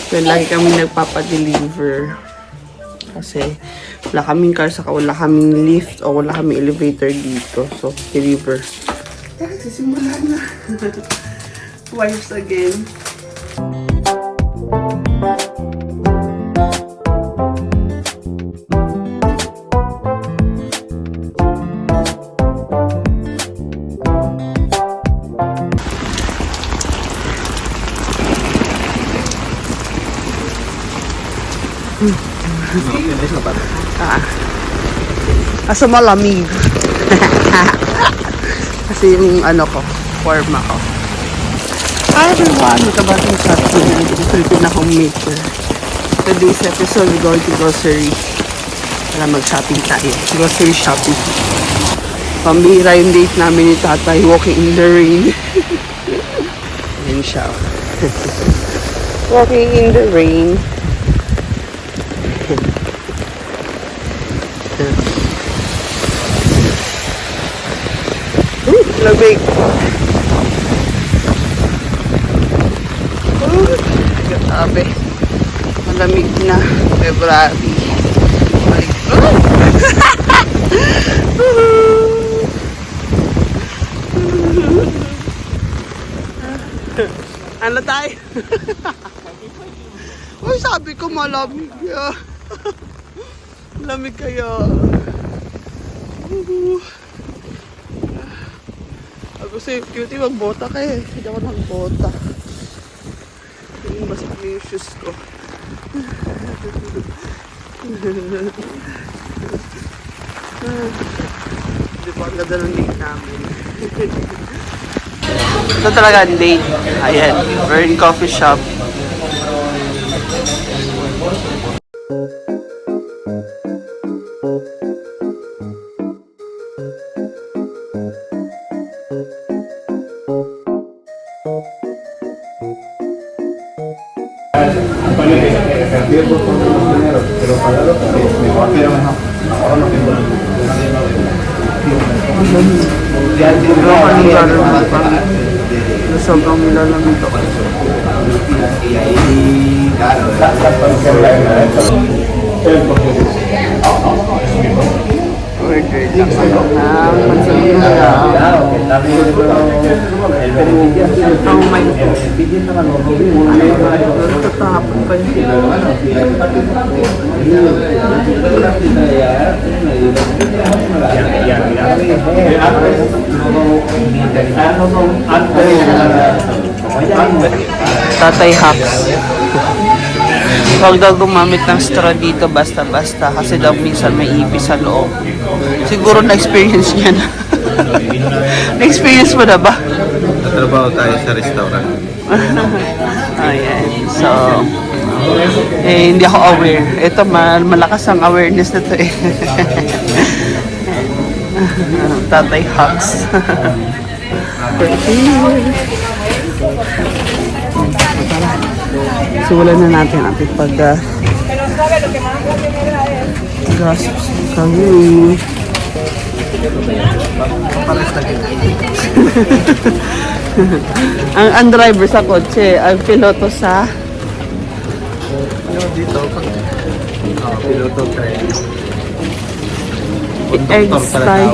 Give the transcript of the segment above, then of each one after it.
So, lagi kami nagpapadeliver. Kasi wala kaming car, saka wala kaming lift o wala kaming elevator dito. So, deliver. Sisimula na. Twice again. Asa malamig. Kasi yung ano ko, forma ko. Hi everyone, matabating sa atin. Filipina homemaker. Today's episode, we're going to grocery. Para mag-shopping tayo. Grocery shopping. Pambihira yung date namin ni tatay, walking in the rain. Ayan siya. Walking in the rain. Lamig. Grabe. Malamig na. February. Balik. Ano tayo? Uy, sabi ko malamig. Lamig kaya. Ako sa'yo, cutie, magbota ka eh. Hindi ako nagbota. Basta kami yung shoes ko. Hindi pa ang ganda ng date namin. Ito talaga ang date. Ayan, we're in coffee shop. Sobrang nilalamig ako. Order lang ako ng pansalita. Ang may tatapon pa niya. Tatay hacks. Huwag daw gumamit ng straw dito basta-basta kasi daw minsan may ipis sa loob. Siguro na-experience niya na. Na-experience mo na ba? Natrabaho tayo sa restaurant. Ayan. So, hindi ako aware. Ito, malakas ang awareness na to eh. Tatay hacks. So, wala na natin ating gasps kami. ang driver sa kotse, ang piloto sa Dito, piloto train. eggs tayo.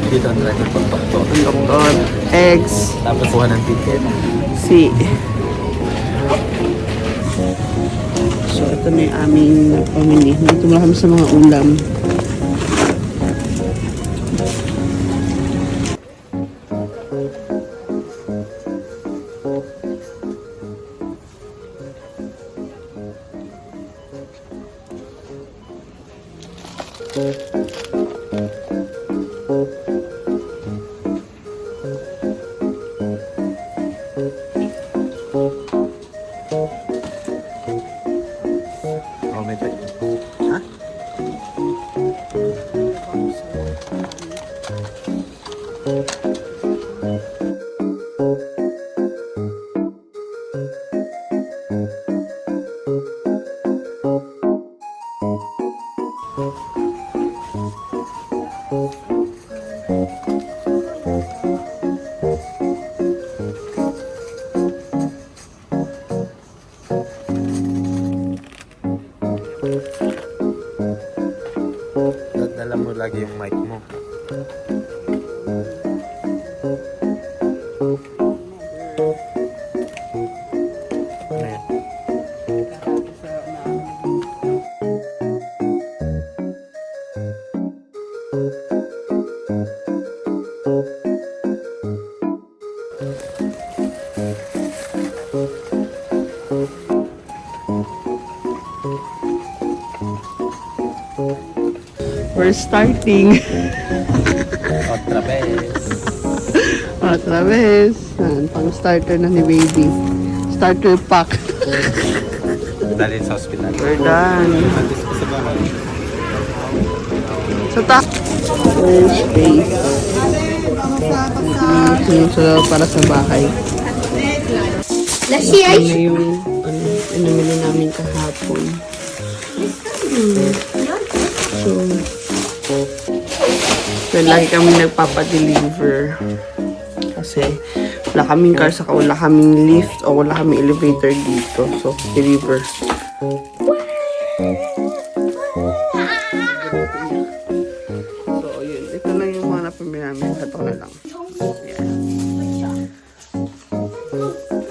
Dito ang driver pag doktor. Doktor, eggs, Tapos kuha ng ticket. si. So, ito na yung aming pamili. Dito mula kami sa mga ulam. Dala mo lagi yung mic mo. Ayan. We're starting. Otra vez. Otra vez. Yan, pang starter na ni baby. Starter pack. Dali sa hospital. We're done. Alis ko sa bahay. Sa top. First base. Sinusunod para sa bahay. Lassi Ano yung inumili namin kahapon. So, lagi kami nagpapadeliver. Kasi wala kaming car, saka wala kaming lift o wala kaming elevator dito. So, deliver. So, yun. Ito lang yung mga napamili namin. Ito na lang. Yan.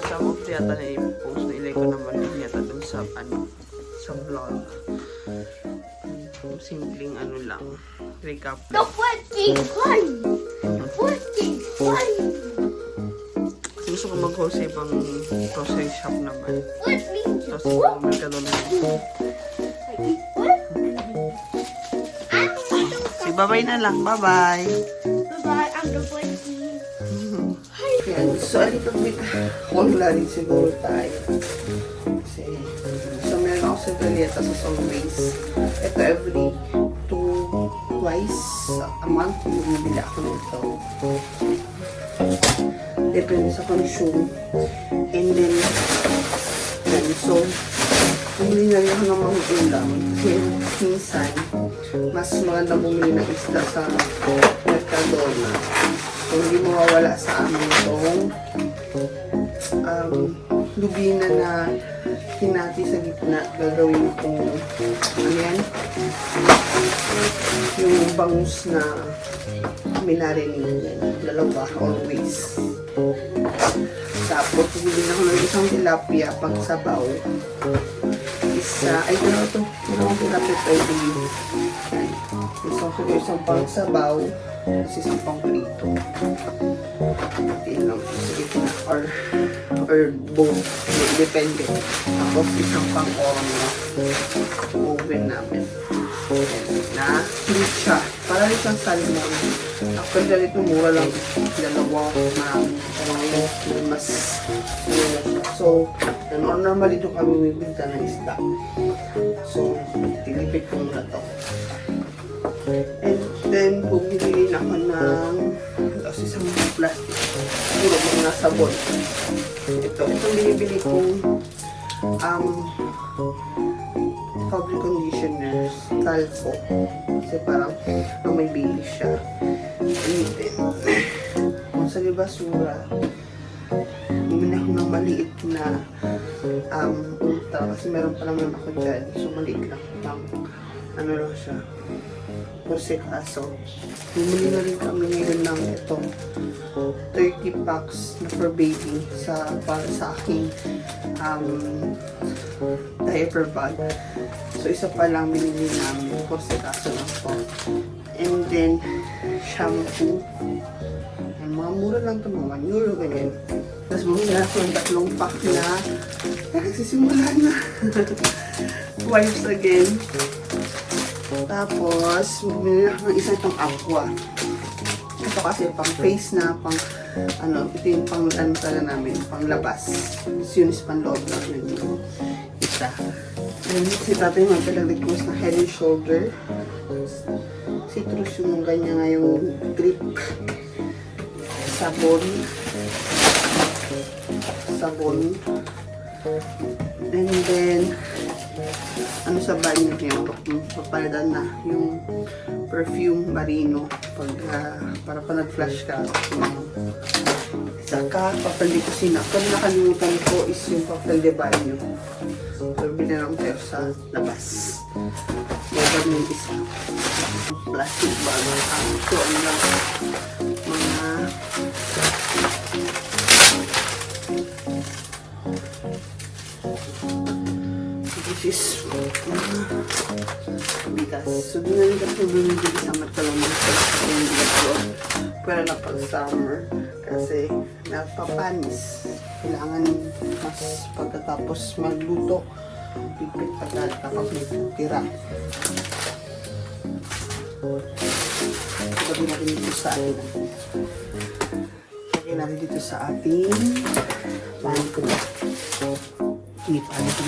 Some of the yata na i-post na ilay ko naman yun yata dun sa sa vlog. Simpleng lang. Recap. The working fun! Working fun! Gusto ko mag-wholesale pang grocery shop naman. What means Tapos bumili ka doon. Say bye-bye na lang. Bye-bye. Bye-bye, I'm the working. Yan. So, a little bit online siguro tayo. Kasi, so meron ako sa Valletta sa Solways. Ito every twice a month bumibili ako nito. Depende sa consume. And then, yan. So, bumili na rin ako ng mga ulam. Kasi minsan, mas maganda bumili ng isda sa Mercadona. So, hindi mawawala sa amin itong lubina na hinati sa gitna. Gagawin kong ano yan? Yung bangus na minarinig. Dalawa, always. Tapos, bibili ako ng isang tilapia pang sabaw. Ay, ano ito? Dalawang tilapia pwede yun. Yan. Isang pang sabaw. Tapos isang pang prito. Yun lang. Sige na. Or both. Depende. Tapos isang pang oven namin. Na heat siya. Para rin siyang salmon. Actually, ganito mura lang. Dalawa. Marami. Pero ngayon, mas mura siya. So, normally doon kami bibigta ng isda. So, tinipid ko muna to. And then, bumili na ako ng isang plastic. Puro mga sabon. Itong binibili kong fabric conditioners, talco. Kasi parang may bili siya. And then, kung sa basura, bumili ako ng maliit na ultra. Kasi meron pa naman ako dyan. So, maliit lang. Ano lang siya. Persikaso. Bumili na rin kami ngayon ng itong 30 packs na for baby para sa aking diaper bag. So, isa pa lang binili namin. Persikaso lang po. And then, shampoo. And mga mura lang ito, mga euro, ganyan. Tapos bumili na ako ng 3 pack na nagsisimula na. Wipes again. Tapos, bumili na ako ng isa itong aqua. Ito kasi pang face na, ito yung pang tala namin, pang labas. Yun is pang loob lang yun. Isa. And si tatay mga pinag-request na Head and Shoulder. Citrus yung ganyan nga yung grip. Sabon. And then, ano sa banyo niyo, papaladan na yung perfume marino para pa nag-flash ka. Saka, papel de kusina. Kung nakalimutan ko is yung papel de banyo. So, binarang tayo sa labas. Meron yung isa. plastic bag. Ito ang mga this is bigas. So, dinali kasi bumibili sa matalong sa yung bigas ko. Pero na pag summer kasi napapanis. Kailangan mas pagkatapos magluto. Pipit agad kapag may tira. Sabi natin dito sa atin. Lagyan natin dito sa ating paano ko ba? Hindi pa natin.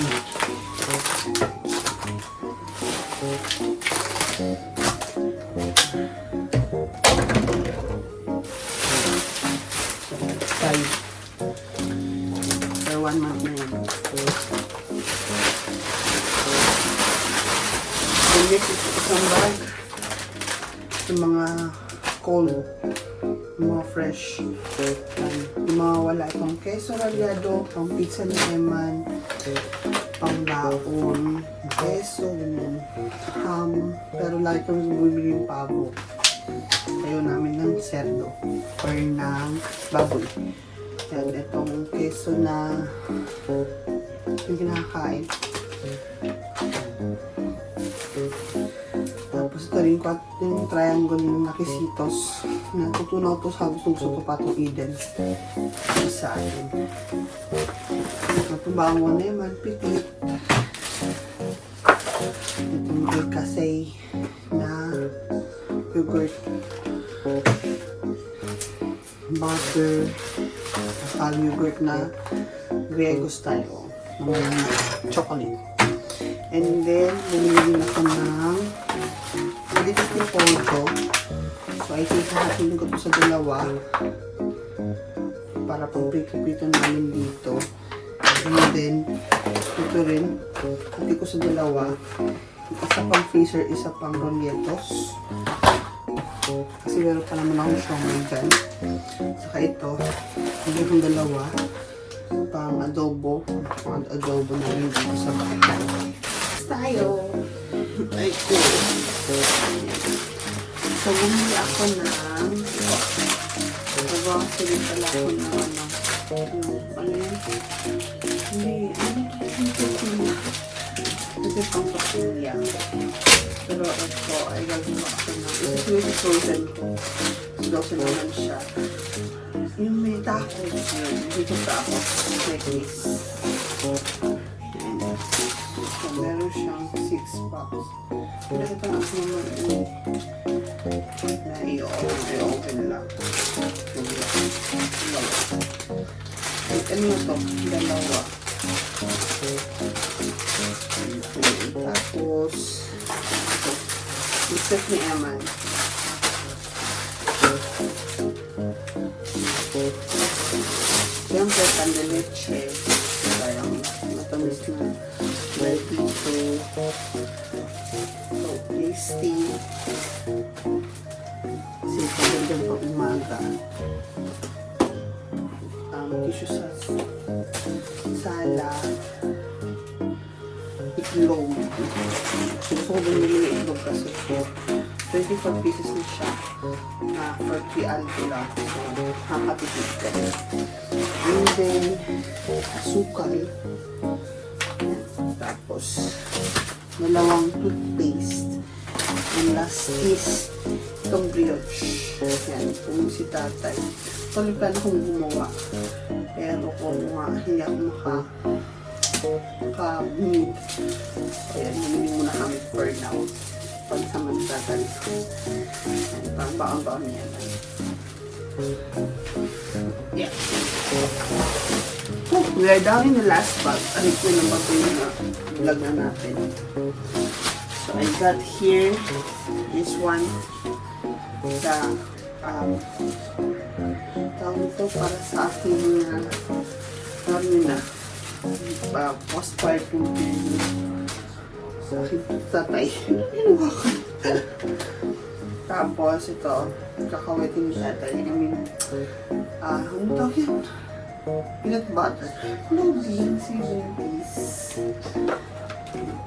Five. For 1 month na yan. And this is isang bag. Yung mga cold, yung mga fresh. Yung mga wala itong queso rallado, pang pizza ni Eman, pang baon, queso, ganyan, ham. Pero lagi kami bumili yung pabo. Ayaw namin ng cerdo or ng baboy. Yan, itong queso na yung kinakain. Tapos ito rin ko yung triangle yung nakisitos. Natutunaw to sa gusto ko pa itong Eden. Sa akin. Itong bangon na yung pitit. Itong Alcacay na yogurt. Butter. Asal yogurt na Griego style. Chocolate. And then, bumili ako ng dito yung pocho. So, I think hahatin ko ito sa dalawa para pag-prito namin dito. And then, ito rin, hati ko sa dalawa. Isa pang freezer, isa pang rolletos. Kasi meron pa naman akong siomay dyan. Saka ito, hindi akong dalawa. Pang adobo. Pang adobo namin dito sa bahay. Tayo. Ay ko. So, bumili ako ng nabasili pala ako ng ano yun? Hindi, kasi pang pasilya. Pero ito ay gagawin ako ng ito yung frozen ko. So, naman siya. Yung may tacos yun. Dito tacos. Necklace. So, meron siyang 6 packs. Pinakita na ako naman na i-open lang. Ano na ito? Dalawa. Tapos, ito. Biscuit ni Eman. Siyempre, pandeleche. Parang matamis na. Ready to so tasty. Kasi pagdagan pa umaga. Tissue sauce. Salad. Itlog. Gusto ko bumili ng itlog kasi po 24 pieces na siya na 40 alto lang. So, nakakatipid ka. And then, asukal. Tapos, dalawang toothpaste. And last is itong brioche. Yan, kung si tatay. Tuloy pa na kong gumawa. Pero kung hindi ako maka-meet. Ayan, hindi muna kami for now. Pagsamantatan. Parang baang-baang yan. Yeah. Oh, we are down in the last bag. Ano ko na ba ito yung vlog na natin. So, I got here this one. The tawag ito para sa aking postpartum period. Sa aking tatay. Tapos ito, kakawitin ni tatay. I mean, ano tawag yan? Peanut butter. No beans, beans.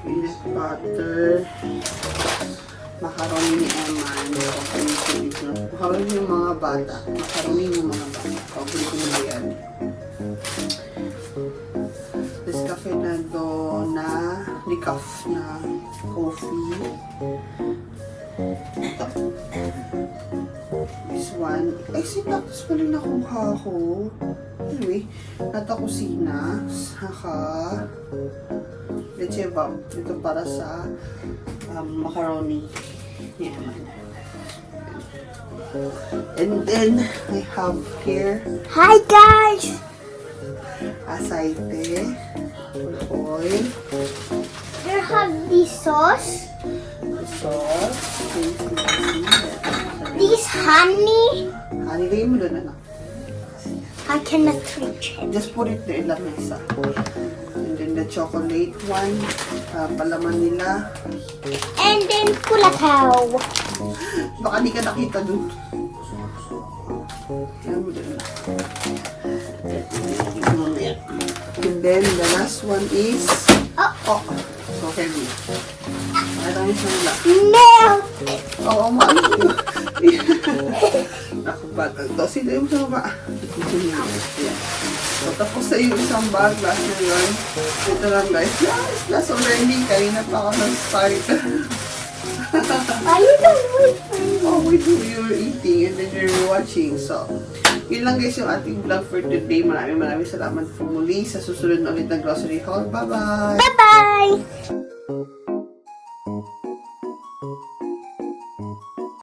Peanut butter. Macaroni ni Eman. Macaroni yung mga bata. Macaroni yung mga bata. Paborito nila yan. Descafeinado na decaf na coffee. Ito. This one. Ay, sinapos pala nakuha ko. Anyway, nata kusina. Saka leche bab. Ito para sa macaroni. Yeah, man. And then, I have here Hi guys! aceite, oil, There have the sauce, sauce, this honey. Hanilay mo doon, anak. I cannot reach it. Just put it there, lang isa. And then the chocolate one, palaman nila. And then Kulakaw. Baka di ka nakita doon. Ayan mo doon. And then the last one is, oh, so heavy. Ito yung sanla. Milk. Oo, maano ko. Ako ba? Ito, sila yung sa ba? So, tapos na yung isang bag. Last na yun. Ito lang guys. Last already. Kanina pa ako nag-start. Are you done with me? Oh, we do. You're eating and then you're watching. So, yun lang guys yung ating vlog for today. Maraming salamat po muli sa susunod na ulit ng grocery haul. Bye-bye! Bye-bye!